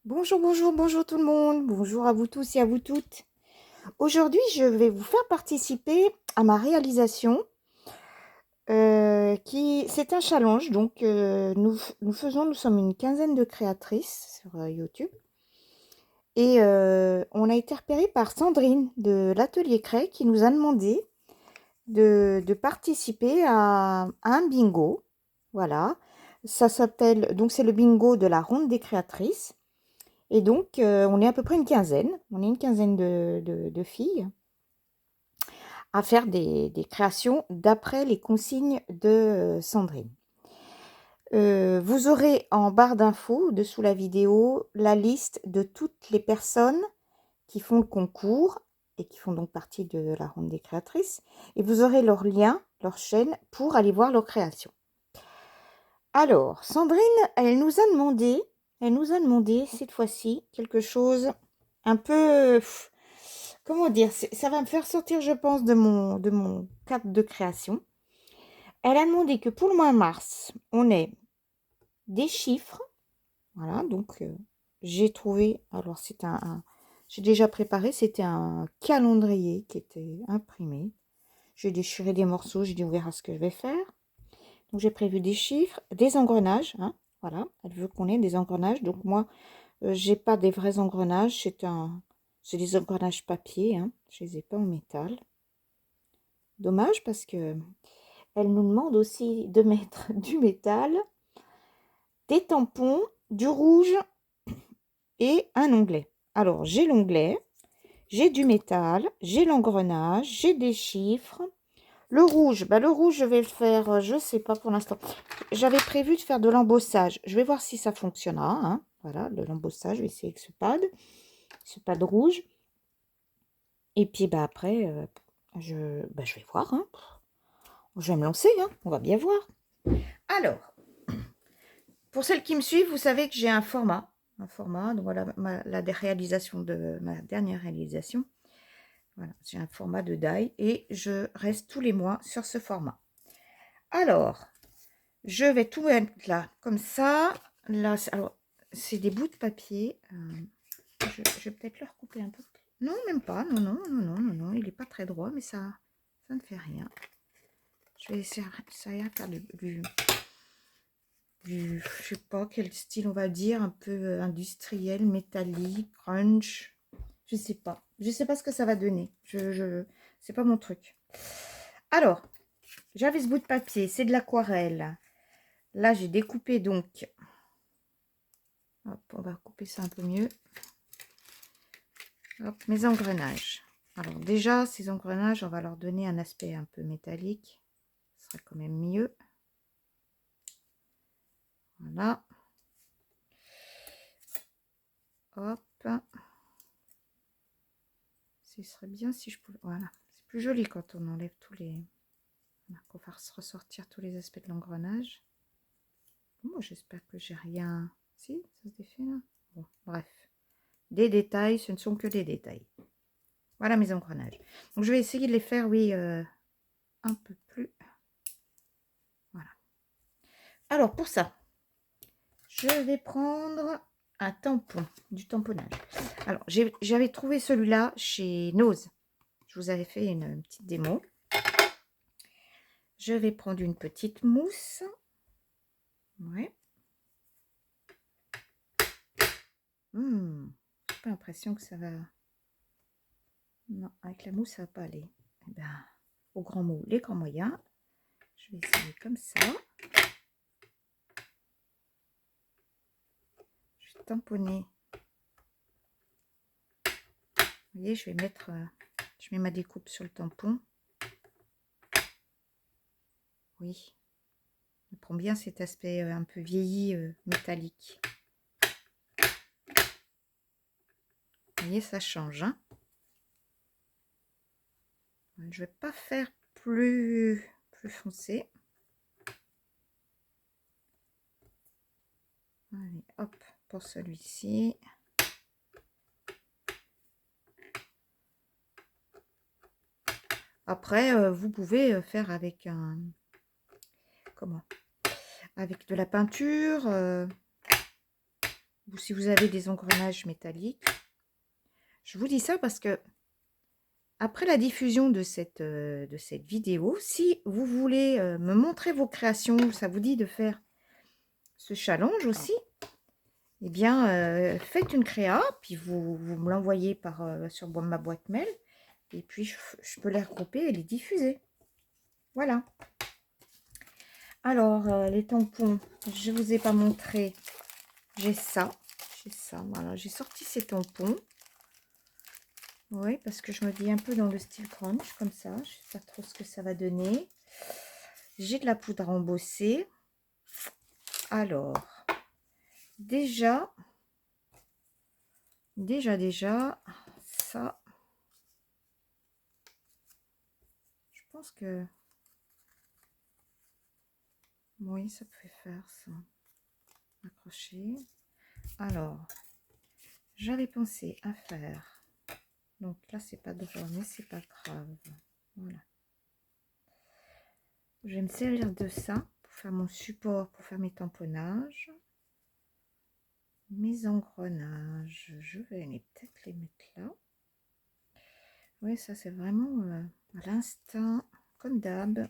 Bonjour, bonjour, bonjour tout le monde. Bonjour à vous tous et à vous toutes. Aujourd'hui, je vais vous faire participer à ma réalisation c'est un challenge. Donc, nous sommes une quinzaine de créatrices sur YouTube. Et on a été repéré par Sandrine de l'Atelier Cré qui nous a demandé de participer à un bingo. Voilà. Ça s'appelle, donc c'est le bingo de la Ronde des créatrices. Et donc, on est à peu près une quinzaine. On est une quinzaine de filles à faire des créations d'après les consignes de Sandrine. Vous aurez en barre d'infos, dessous la vidéo, la liste de toutes les personnes qui font le concours et qui font donc partie de la ronde des créatrices. Et vous aurez leur lien, leur chaîne, pour aller voir leurs créations. Alors, Sandrine, elle nous a demandé cette fois-ci quelque chose un peu, comment dire, ça va me faire sortir, je pense, de mon cadre de création. Elle a demandé que pour le mois de mars, on ait des chiffres. Voilà, donc j'ai trouvé, alors c'est j'ai déjà préparé, c'était un calendrier qui était imprimé. J'ai déchiré des morceaux, j'ai dit on verra ce que je vais faire. Donc j'ai prévu des chiffres, des engrenages, hein, voilà, elle veut qu'on ait des engrenages. Donc moi, j'ai pas des vrais engrenages, c'est des engrenages papier, hein, je les ai pas en métal. Dommage parce que elle nous demande aussi de mettre du métal, des tampons, du rouge et un onglet. Alors j'ai l'onglet, j'ai du métal, j'ai l'engrenage, j'ai des chiffres. Le rouge, le rouge, je vais le faire, je sais pas pour l'instant. J'avais prévu de faire de l'embossage. Je vais voir si ça fonctionnera, hein. Voilà, de l'embossage, je vais essayer avec ce pad rouge. Et puis après, je vais voir, hein. Je vais me lancer, hein. On va bien voir. Alors, pour celles qui me suivent, vous savez que j'ai un format. Donc voilà la réalisation de ma dernière réalisation. Voilà, j'ai un format de die et je reste tous les mois sur ce format. Alors, je vais tout mettre là, comme ça. Là, alors, c'est des bouts de papier. Je vais peut-être le recouper un peu. Non, même pas. Non, non, non, non, non, non. Il n'est pas très droit, mais ça ne fait rien. Je vais essayer ça à faire je sais pas quel style on va dire, un peu industriel, métallique, crunch. Je sais pas. Je sais pas ce que ça va donner. C'est pas mon truc. Alors, j'avais ce bout de papier, c'est de l'aquarelle. Là, j'ai découpé donc. Hop, on va couper ça un peu mieux. Hop, mes engrenages. Alors déjà, ces engrenages, on va leur donner un aspect un peu métallique. Ce sera quand même mieux. Voilà. Hop. Ce serait bien si je pouvais... Voilà. C'est plus joli quand on enlève tous les... On va ressortir tous les aspects de l'engrenage. Moi, j'espère que j'ai rien... Si, ça se défait là. Bon, bref. Des détails, ce ne sont que des détails. Voilà mes engrenages. Donc, je vais essayer de les faire, oui, un peu plus... Voilà. Alors, pour ça, je vais prendre un tampon, du tamponnage. Alors, j'avais trouvé celui-là chez Nose. Je vous avais fait une petite démo. Je vais prendre une petite mousse. Ouais. J'ai pas l'impression que ça va... Non, avec la mousse, ça va pas aller. Eh ben, au grand mot, les grands moyens. Je vais essayer comme ça. Je vais tamponner. Vous voyez, je vais mettre... je mets ma découpe sur le tampon. Oui. Je prends bien cet aspect un peu vieilli, métallique. Vous voyez, ça change. Hein, je vais pas faire plus foncé. Allez, hop, pour celui-ci. Après, vous pouvez faire avec un... Comment? Avec de la peinture. ou si vous avez des engrenages métalliques. Je vous dis ça parce que après la diffusion de cette vidéo, si vous voulez me montrer vos créations, ça vous dit de faire ce challenge aussi, eh bien, faites une créa, puis vous me l'envoyez sur ma boîte mail, et puis je peux les regrouper et les diffuser. Voilà. Alors, les tampons, je ne vous ai pas montré. J'ai ça, voilà. J'ai sorti ces tampons. Oui, parce que je me dis un peu dans le style crunch, comme ça. Je ne sais pas trop ce que ça va donner. J'ai de la poudre à embosser. Alors, déjà, ça, je pense que, oui, ça peut faire ça. Accrocher. Alors, j'avais pensé à faire, donc là, c'est pas droit, mais c'est pas grave. Voilà. Je vais me servir de ça pour faire mon support, pour faire mes tamponnages. Mes engrenages, je vais peut-être les mettre là. Oui, ça c'est vraiment à l'instinct, comme d'hab.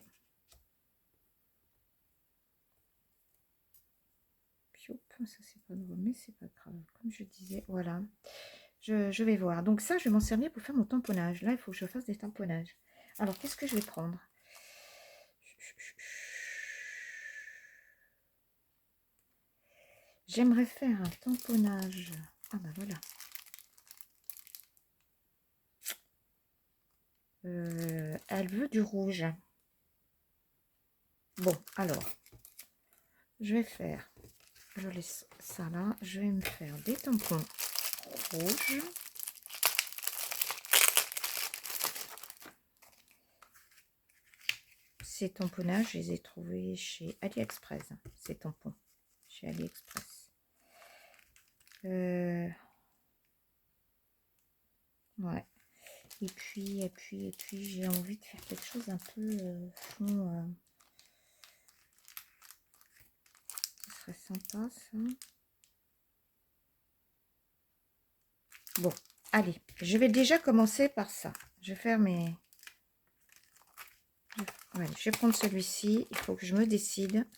Ça c'est pas drôle, mais c'est pas grave. Comme je disais, voilà. Je vais voir. Donc ça, je vais m'en servir pour faire mon tamponnage. Là, il faut que je fasse des tamponnages. Alors, qu'est-ce que je vais prendre? J'aimerais faire un tamponnage. Ah ben voilà. Elle veut du rouge. Bon, alors, je vais faire, je laisse ça là, je vais me faire des tampons rouges. Ces tamponnages, je les ai trouvés chez AliExpress. Ces tampons, chez AliExpress. Ouais. Et puis, j'ai envie de faire quelque chose un peu fond. Ce serait sympa, ça. Bon, allez, je vais déjà commencer par ça. Je vais faire mes... Ouais, je vais prendre celui-ci. Il faut que je me décide.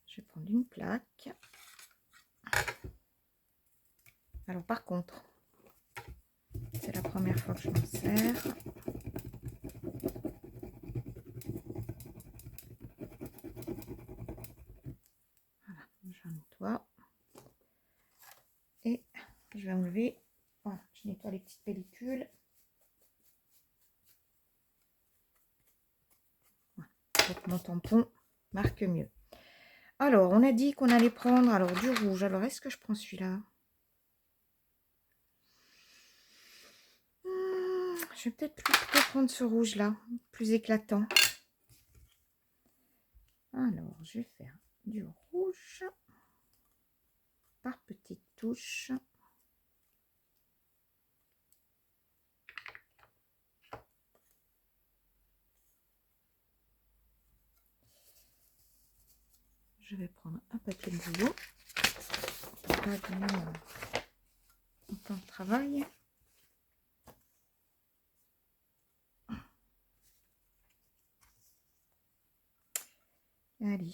Je vais prendre une plaque. Alors par contre, c'est la première fois que je m'en sers. Voilà, je nettoie. Et je vais enlever. Voilà, je nettoie les petites pellicules. Voilà, pour que mon tampon marque mieux. Alors, on a dit qu'on allait prendre alors du rouge. Alors, est-ce que je prends celui-là? Je vais peut-être plutôt prendre ce rouge-là, plus éclatant. Alors, je vais faire du rouge par petites touches. Je vais prendre un paquet de bouillon pour pas donner mon temps de travail. Allez,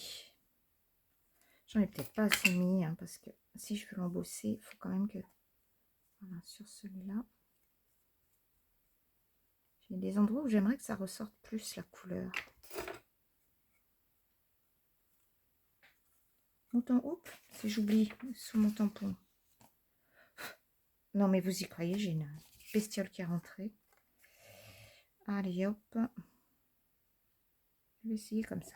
j'en ai peut-être pas assez mis hein, parce que si je veux l'embosser, il faut quand même que, voilà, sur celui-là, j'ai des endroits où j'aimerais que ça ressorte plus la couleur. Mon tampon, oups, si j'oublie sous mon tampon. Non mais vous y croyez, j'ai une bestiole qui est rentrée. Allez hop, je vais essayer comme ça.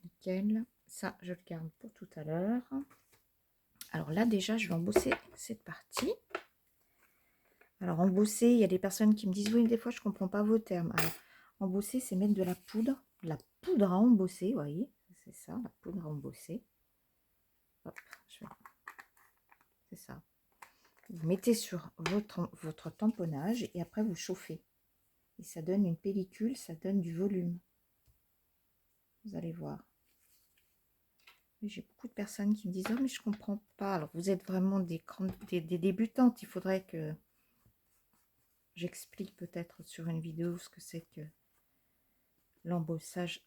Nickel. Ça, je le garde pour tout à l'heure. Alors là, déjà, je vais embosser cette partie. Alors, embosser, il y a des personnes qui me disent, oui, des fois, je ne comprends pas vos termes. Alors, embosser, c'est mettre de la poudre à embosser, vous voyez. C'est ça, la poudre à embosser. Hop, c'est ça. Vous mettez sur votre tamponnage et après vous chauffez. Et ça donne une pellicule, ça donne du volume. Vous allez voir. J'ai beaucoup de personnes qui me disent « Oh, mais je comprends pas. » Alors, vous êtes vraiment des débutantes. Il faudrait que j'explique peut-être sur une vidéo ce que c'est que l'embossage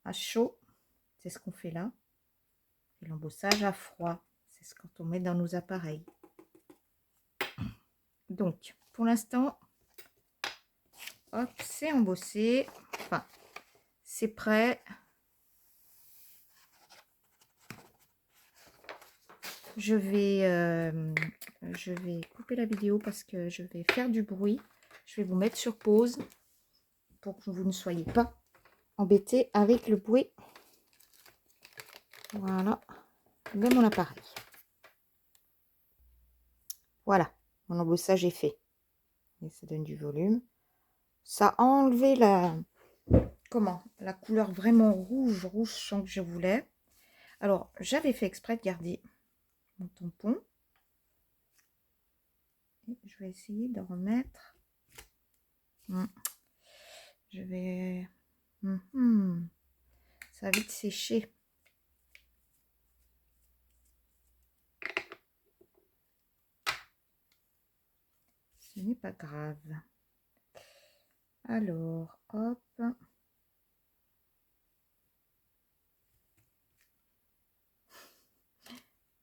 à chaud. C'est ce qu'on fait là. Et l'embossage à froid. C'est ce qu'on met dans nos appareils. Donc, pour l'instant, hop, c'est embossé. Enfin, c'est prêt. Je vais couper la vidéo parce que je vais faire du bruit. Je vais vous mettre sur pause pour que vous ne soyez pas embêtés avec le bruit. Voilà, de mon appareil. Voilà, mon embossage est fait. Et ça donne du volume. Ça a enlevé la couleur vraiment rouge sang que je voulais. Alors, j'avais fait exprès de garder mon tampon. Et je vais essayer de remettre. Je vais... Ça va vite sécher. Ce n'est pas grave. Alors, hop.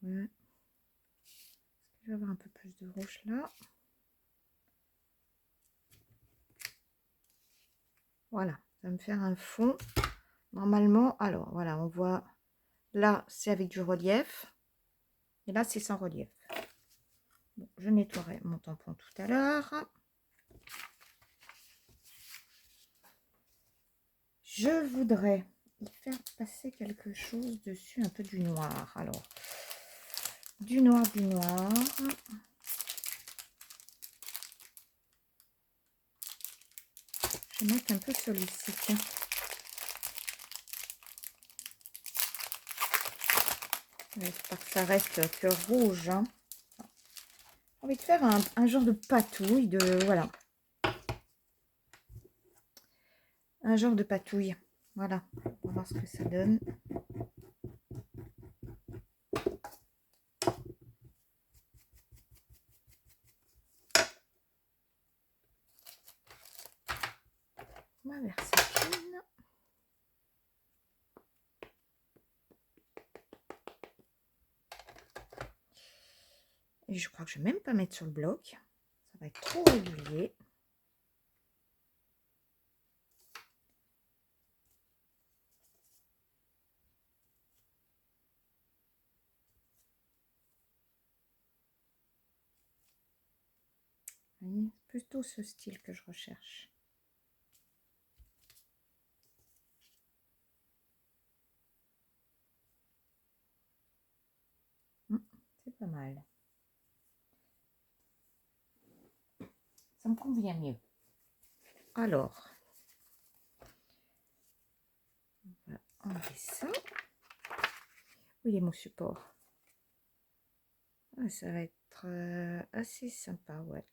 Ouais. Est-ce que je vais avoir un peu plus de rouge là? Voilà, ça va me faire un fond. Normalement, alors voilà, on voit là, c'est avec du relief. Et là, c'est sans relief. Bon, je nettoierai mon tampon tout à l'heure. Je voudrais y faire passer quelque chose dessus, un peu du noir. Alors, du noir, du noir. Je vais mettre un peu celui-ci. J'espère que ça reste que rouge. Hein. J'ai envie de faire un genre de patouille, voilà. Un genre de patouille. Voilà. On va voir ce que ça donne. On va verser une. Et je crois que je ne vais même pas mettre sur le bloc. Ça va être trop régulier. C'est plutôt ce style que je recherche. C'est pas mal. Ça me convient mieux. Alors, on va enlever ça. Où il est mon support? Ah, ça va être assez sympa, ouais.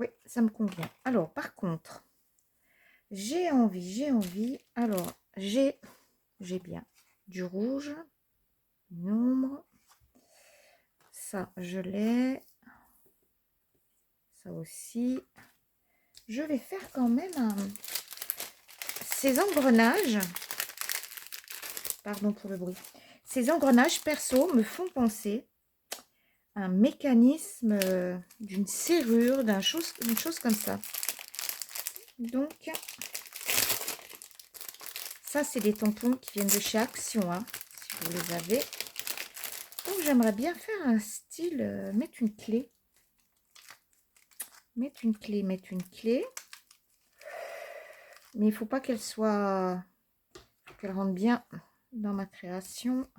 Oui, ça me convient. Alors, par contre, j'ai envie. Alors, j'ai bien du rouge, une ombre. Ça, je l'ai. Ça aussi. Je vais faire quand même ces engrenages. Pardon pour le bruit. Ces engrenages perso me font penser à un mécanisme d'une serrure, une chose comme ça. Donc, ça, c'est des tampons qui viennent de chez Action, hein, si vous les avez. Donc, j'aimerais bien faire un style, mettre une clé. Mettre une clé. Mais il ne faut pas qu'elle soit... qu'elle rentre bien dans ma création.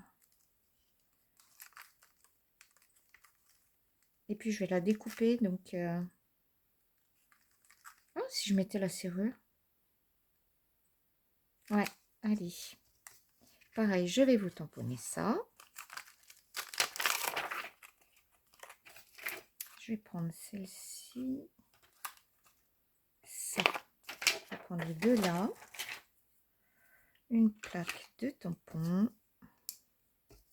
Et puis, je vais la découper. Donc, oh, si je mettais la serrure. Ouais, allez. Pareil, je vais vous tamponner ça. je vais prendre celle-ci. Ça. Je vais prendre les deux là. Une plaque de tampon.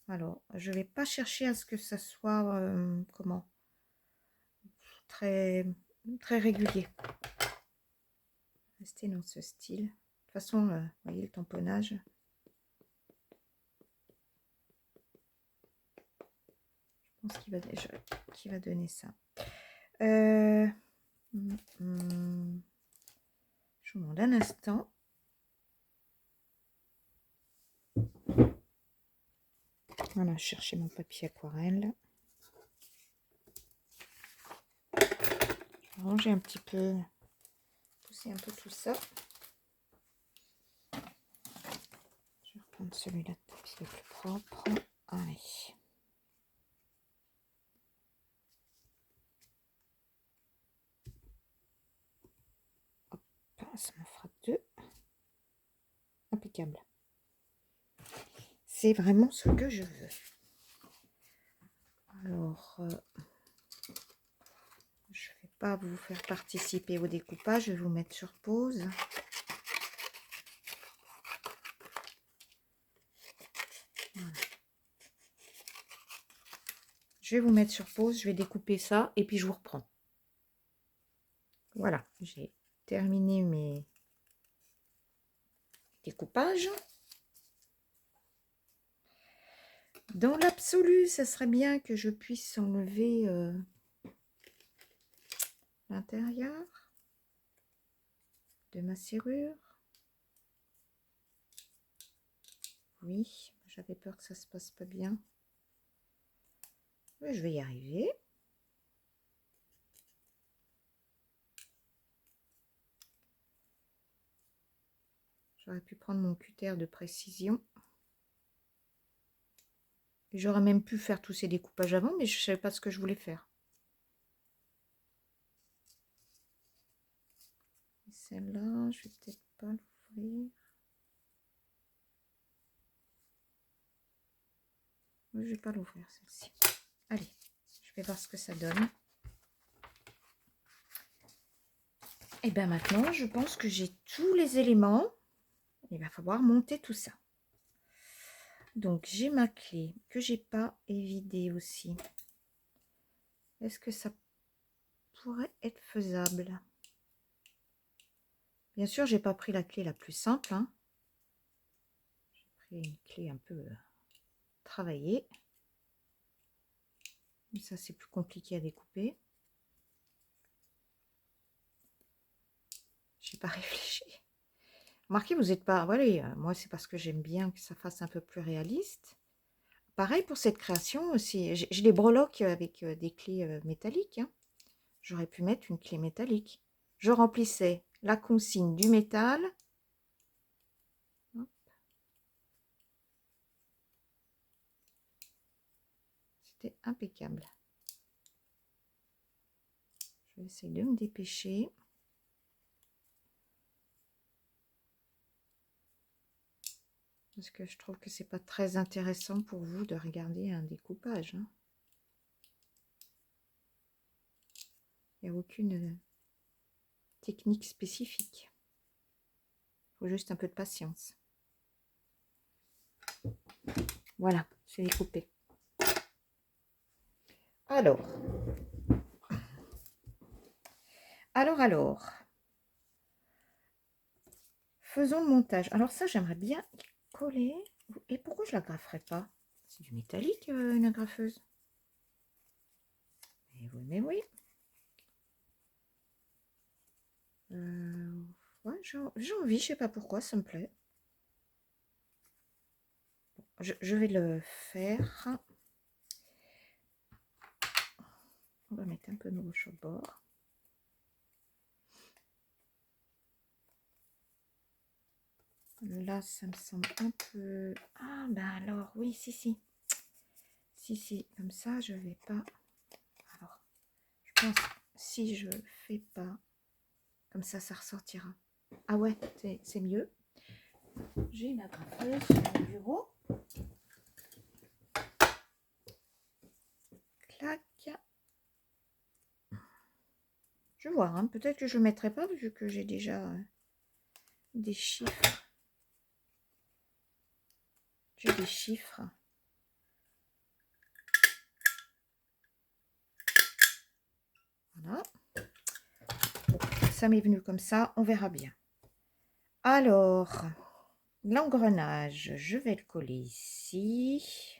Alors, je ne vais pas chercher à ce que ça soit comment très régulier. Rester dans ce style. De toute façon, vous voyez le tamponnage. Je pense qu'il va donner ça. Je vous demande un instant. Voilà, je cherchais mon papier aquarelle. Je vais ranger un petit peu, pousser un peu tout ça. Je vais reprendre celui-là de papier plus propre. Allez. Hop, ça me fera deux. Impeccable. C'est vraiment ce que je veux. Alors, je ne vais pas vous faire participer au découpage. Je vais vous mettre sur pause. Voilà. Je vais vous mettre sur pause. Je vais découper ça et puis je vous reprends. Voilà, j'ai terminé mes découpages. Dans l'absolu, ça serait bien que je puisse enlever l'intérieur de ma serrure. Oui, j'avais peur que ça se passe pas bien. Mais je vais y arriver. J'aurais pu prendre mon cutter de précision. J'aurais même pu faire tous ces découpages avant, mais je ne savais pas ce que je voulais faire. Celle-là, je vais peut-être pas l'ouvrir. Je ne vais pas l'ouvrir, celle-ci. Allez, je vais voir ce que ça donne. Et bien maintenant, je pense que j'ai tous les éléments. Il va falloir monter tout ça. Donc, j'ai ma clé que j'ai pas évidée aussi. Est-ce que ça pourrait être faisable? Bien sûr, j'ai pas pris la clé la plus simple. Hein. J'ai pris une clé un peu travaillée. Ça, c'est plus compliqué à découper. J'ai pas réfléchi. Remarquez, vous n'êtes pas... Voilà, moi, c'est parce que j'aime bien que ça fasse un peu plus réaliste. Pareil pour cette création aussi. Je les breloque avec des clés métalliques. Hein. J'aurais pu mettre une clé métallique. Je remplissais la consigne du métal. C'était impeccable. Je vais essayer de me dépêcher. Parce que je trouve que c'est pas très intéressant pour vous de regarder un découpage. Hein. Il n'y a aucune technique spécifique. Il faut juste un peu de patience. Voilà, c'est découpé. Alors. Faisons le montage. Alors ça, j'aimerais bien coller. Et pourquoi je la grafferai pas? C'est du métallique, une agrafeuse. Mais oui. Ouais, j'ai envie, je sais pas pourquoi, ça me plaît. Je vais le faire. On va mettre un peu de rouge au bord. Là, ça me semble un peu... Ah, ben alors, oui, si. Si, comme ça, je vais pas... Alors, je pense, si je fais pas, comme ça ressortira. Ah ouais, c'est mieux. J'ai une agrafeuse sur mon bureau. Clac. Je vais voir, hein. Peut-être que je ne mettrai pas vu que j'ai déjà des chiffres. J'ai des chiffres. Voilà. Bon, ça m'est venu comme ça, on verra bien. Alors, l'engrenage, je vais le coller ici.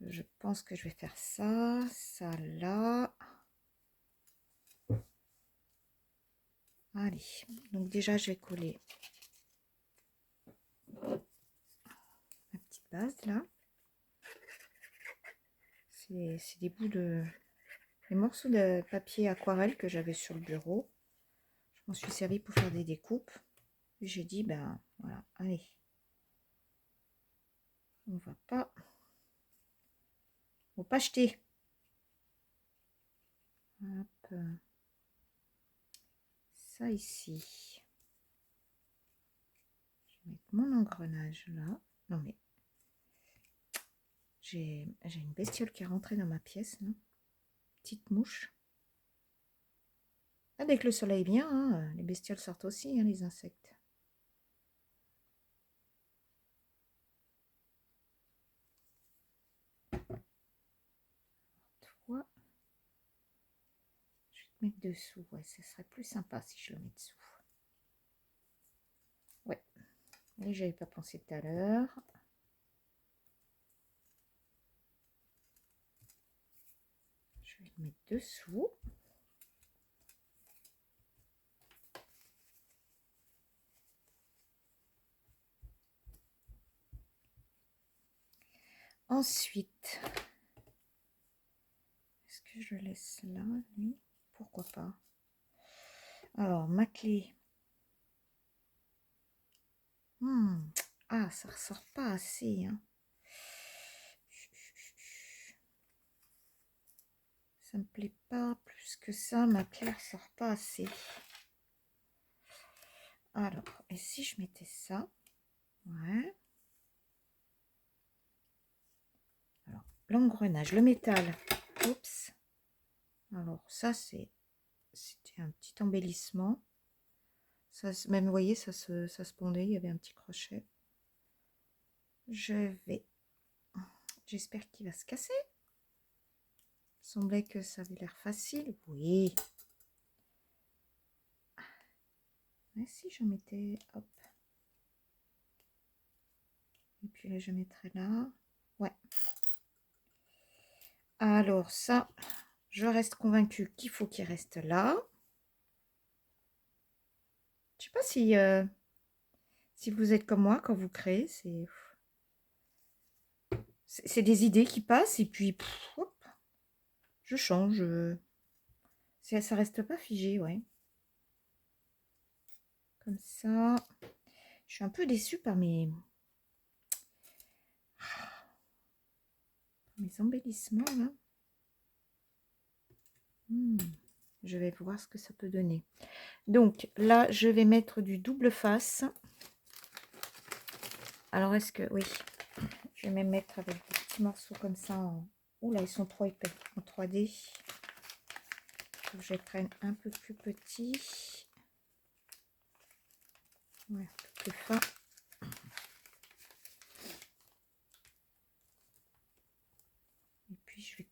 Je pense que je vais faire ça, ça là. Allez, donc déjà je vais coller ma petite base là. C'est des bouts de... des morceaux de papier aquarelle que j'avais sur le bureau. Je m'en suis servi pour faire des découpes. J'ai dit, ben voilà, allez. On va pas... Faut pas jeter. Hop. Ça ici. Je vais mettre mon engrenage là. Non mais... J'ai une bestiole qui est rentrée dans ma pièce, là. Petite mouche. Ah, dès que le soleil vient, hein, les bestioles sortent aussi, hein, les insectes. Toi, je vais te mettre dessous. Ouais, ce serait plus sympa si je le mets dessous. Ouais, mais j'avais pas pensé tout à l'heure. Je vais le mettre dessous. Ensuite, est-ce que je le laisse là, lui? Pourquoi pas? Alors, ma clé. Ah, ça ressort pas assez, hein. Ça me plaît pas plus que ça. Ma clé ressort pas assez. Alors, et si je mettais ça? Ouais. Alors, l'engrenage, le métal. Oups. Alors, ça, c'était un petit embellissement. Ça, même, vous voyez, ça se pondait. Il y avait un petit crochet. J'espère qu'il va se casser. Il semblait que ça avait l'air facile. Oui. Mais si j'en mettais... Hop. Et puis là, je mettrai là. Ouais. Alors, ça, je reste convaincue qu'il faut qu'il reste là. Je sais pas si vous êtes comme moi quand vous créez, c'est des idées qui passent et puis hop, je change. Ça reste pas figé, ouais. Comme ça. Je suis un peu déçue par mes embellissements là. Je vais voir ce que ça peut donner. Donc là, je vais mettre du double face. Alors est-ce que... Oui. Je vais même mettre avec des petits morceaux comme ça. Ouh là, ils sont trop épais en 3D. Faut que je les prenne un peu plus petit. Ouais, un peu plus fin. Et puis je vais...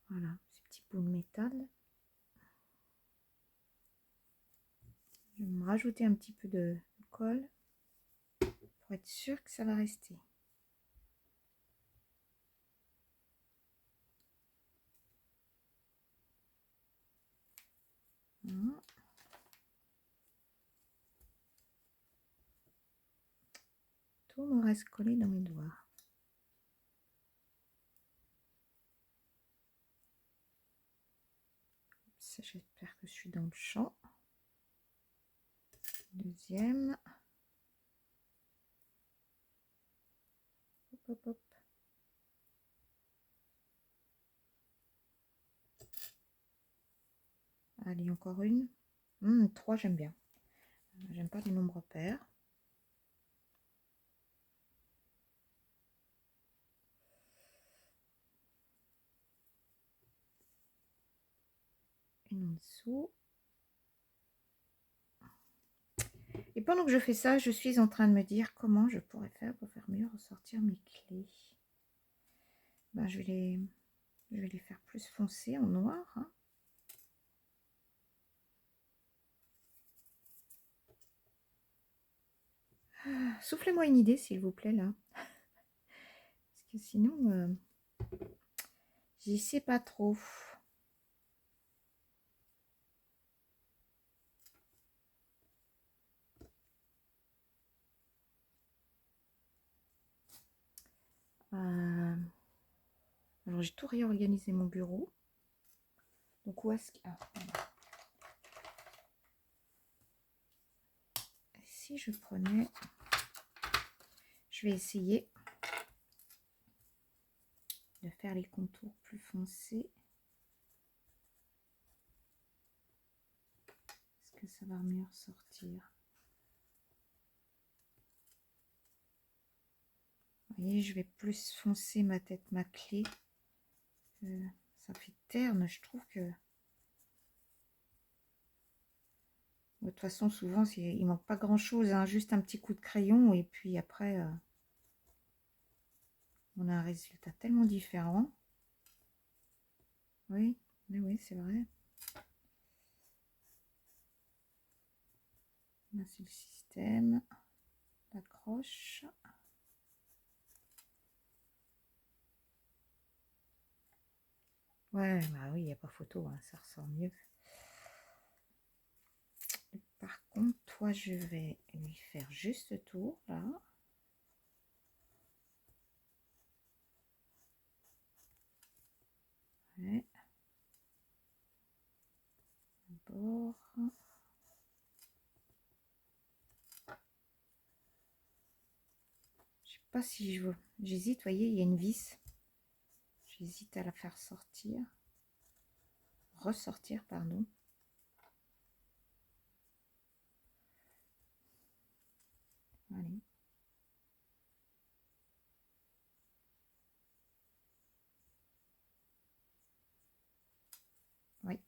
Voilà, ces petits bouts de métal. Je vais me rajouter un petit peu de colle pour être sûr que ça va rester. Voilà. Tout me reste collé dans mes doigts. J'espère que je suis dans le champ. Deuxième. Hop, hop, hop. Allez, encore une. 3, j'aime bien. J'aime pas les nombres pairs. une en dessous. Et pendant que je fais ça, je suis en train de me dire comment je pourrais faire pour faire mieux ressortir mes clés. Ben, je vais les faire plus foncées en noir. Hein. Soufflez-moi une idée, s'il vous plaît, là. Parce que sinon, j'y sais pas trop. Alors, j'ai tout réorganisé mon bureau. Donc, où est-ce que... Ah, voilà. Si je prenais... Je vais essayer de faire les contours plus foncés. Est-ce que ça va mieux ressortir? Vous voyez, je vais plus foncer ma tête, ma clé. Ça fait terne, je trouve que... De toute façon, souvent, il manque pas grand-chose, hein, juste un petit coup de crayon, et puis après, on a un résultat tellement différent. Oui, oui, c'est vrai. Là, c'est le système d'accroche. Ouais, bah oui, il n'y a pas photo, hein, ça ressort mieux. Par contre, toi, je vais lui faire juste le tour, là. Ouais. D'abord. Je sais pas si je veux. J'hésite, vous voyez, il y a une vis. J'hésite à la faire sortir. Ressortir, pardon. Allez. Oui.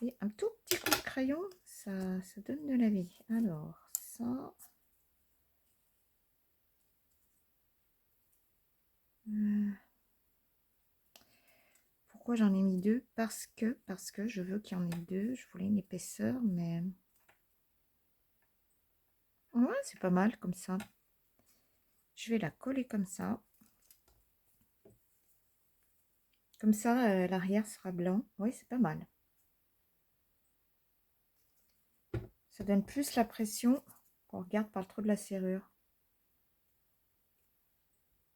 Et un tout petit coup de crayon, ça donne de la vie. Alors, ça... Pourquoi j'en ai mis deux? Parce que je veux qu'il y en ait deux. Je voulais une épaisseur, mais... Ouais, c'est pas mal comme ça. Je vais la coller comme ça. Comme ça, l'arrière sera blanc. Oui, c'est pas mal. Ça donne plus la pression qu'on regarde par le trou de la serrure.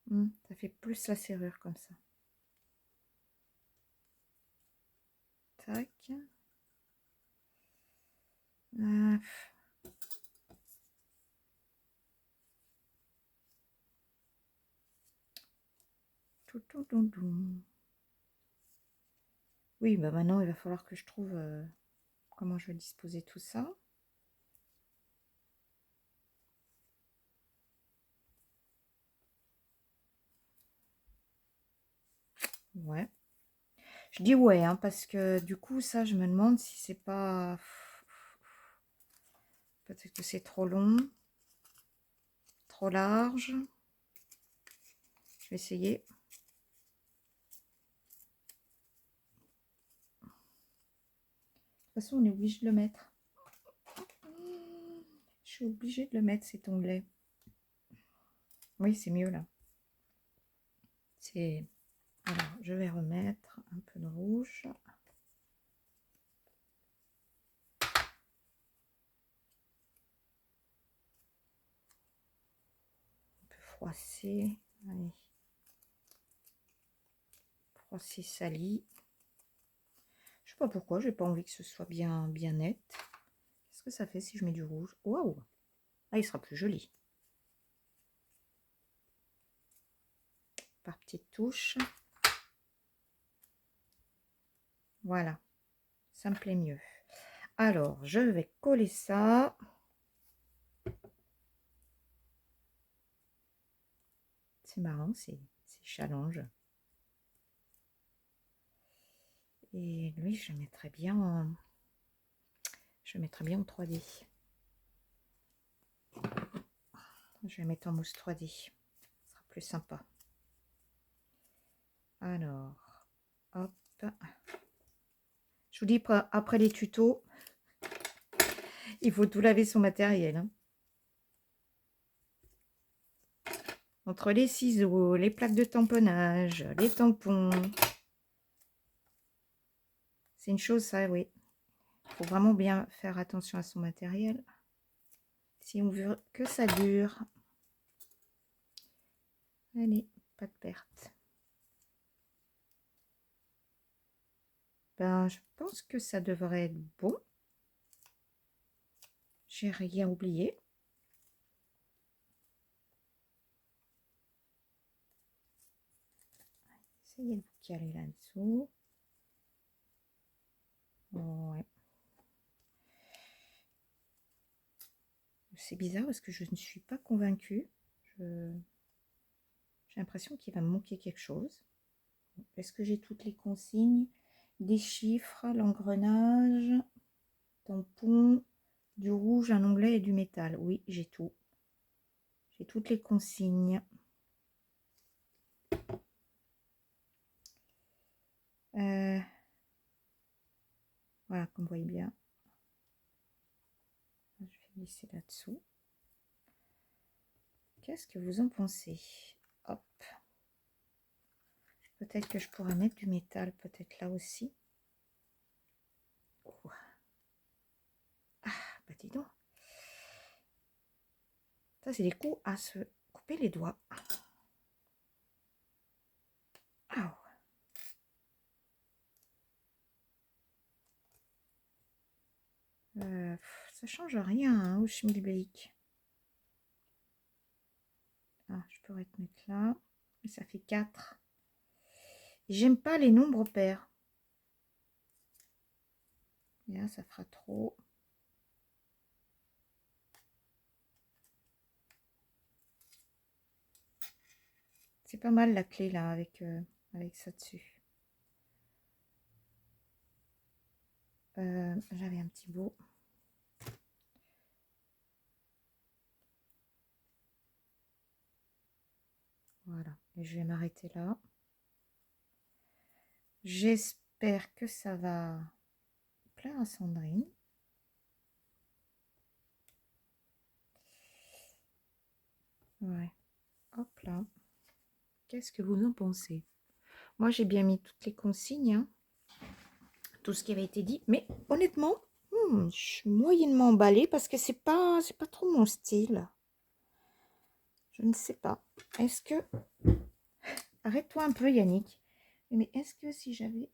Ça fait plus la serrure comme ça. Tac. Oui, bah maintenant, il va falloir que je trouve comment je vais disposer tout ça. Ouais. Je dis ouais, hein, parce que du coup, ça, je me demande si c'est pas... Peut-être que c'est trop long, trop large. Je vais essayer. De toute façon, on est obligé de le mettre. Je suis obligée de le mettre, cet onglet. Oui, c'est mieux là. C'est... Alors, je vais remettre un peu de rouge. Un peu froissé. Allez. Froissé sali. Je sais pas pourquoi, j'ai pas envie que ce soit bien net. Qu'est-ce que ça fait si je mets du rouge? Waouh! Ah, il sera plus joli. Par petites touches. Voilà. Ça me plaît mieux. Alors, je vais coller ça. C'est marrant, c'est challenge. Et lui, je le mettrais bien en 3D. Je vais le mettre en mousse 3D. Ce sera plus sympa. Alors, hop. Je vous dis, après les tutos, il faut tout laver son matériel. Hein. Entre les ciseaux, les plaques de tamponnage, les tampons. C'est une chose, ça, oui. Il faut vraiment bien faire attention à son matériel. Si on veut que ça dure. Allez, pas de perte. Ben, je pense que ça devrait être bon. J'ai rien oublié. Essayez de vous caler là-dessous. Ouais. C'est bizarre parce que je ne suis pas convaincue. J'ai l'impression qu'il va me manquer quelque chose. Est-ce que j'ai toutes les consignes? Des chiffres, l'engrenage, tampon, du rouge, un onglet et du métal. Oui, j'ai tout. J'ai toutes les consignes. Voilà, comme vous voyez bien. Je vais glisser là-dessous. Qu'est-ce que vous en pensez? Hop. Peut-être que je pourrais mettre du métal, peut-être là aussi. Oh. Ah, bah dis donc. Ça, c'est des coups à se couper les doigts. Ah. Ça change rien hein, au schmilblick. Ah, je pourrais te mettre là. Et ça fait 4. J'aime pas les nombres pairs. Et là, ça fera trop. C'est pas mal la clé là avec ça dessus. J'avais un petit bout. Voilà. Et je vais m'arrêter là. J'espère que ça va plaire à Sandrine. Ouais. Hop là. Qu'est-ce que vous en pensez? Moi, j'ai bien mis toutes les consignes. Hein. Tout ce qui avait été dit. Mais honnêtement, je suis moyennement emballée parce que c'est pas trop mon style. Je ne sais pas. Est-ce que... Arrête-toi un peu, Yannick. Mais est-ce que si j'avais...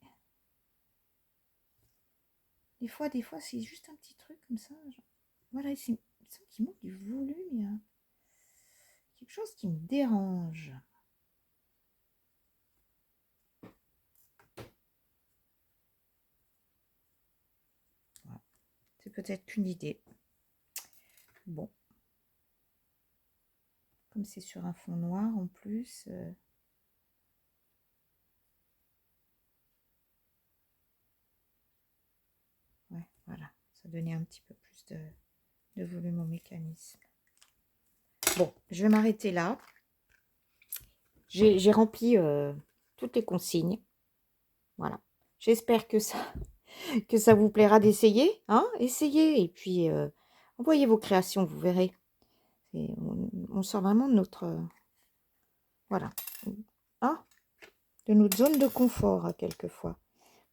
Des fois, c'est juste un petit truc comme ça. Genre... Voilà, il me semble qu'il manque du volume. Il y a quelque chose qui me dérange. Voilà. C'est peut-être qu'une idée. Bon. Comme c'est sur un fond noir en plus... Ouais, voilà. Ça donnait un petit peu plus de volume au mécanisme. Bon, je vais m'arrêter là. J'ai rempli toutes les consignes. Voilà. J'espère que ça vous plaira d'essayer. Hein, essayez et puis envoyez vos créations, vous verrez. On sort vraiment de notre... voilà. Hein, de notre zone de confort, quelquefois.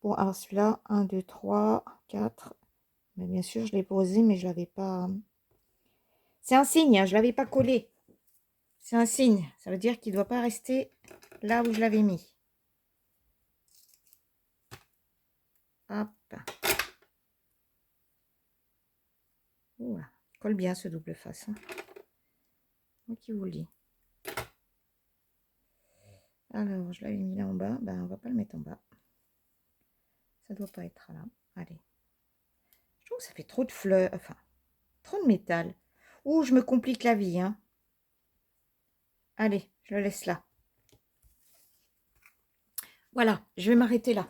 Bon, alors celui-là, 1, 2, 3, 4. Mais bien sûr, je l'ai posé, mais je ne l'avais pas... C'est un signe, hein, je ne l'avais pas collé. C'est un signe. Ça veut dire qu'il ne doit pas rester là où je l'avais mis. Hop. Ouh, il colle bien ce double face. Hein. Moi qui vous le dis. Alors, je l'avais mis là en bas. Ben, on va pas le mettre en bas. Ça doit pas être là. Allez. Je trouve que ça fait trop de fleurs. Enfin, trop de métal. Ouh, je me complique la vie. Hein. Allez, je le laisse là. Voilà, je vais m'arrêter là.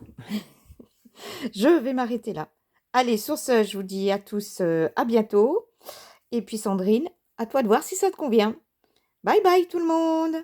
Je vais m'arrêter là. Allez, sur ce, je vous dis à tous à bientôt. Et puis Sandrine, à toi de voir si ça te convient. Bye bye tout le monde!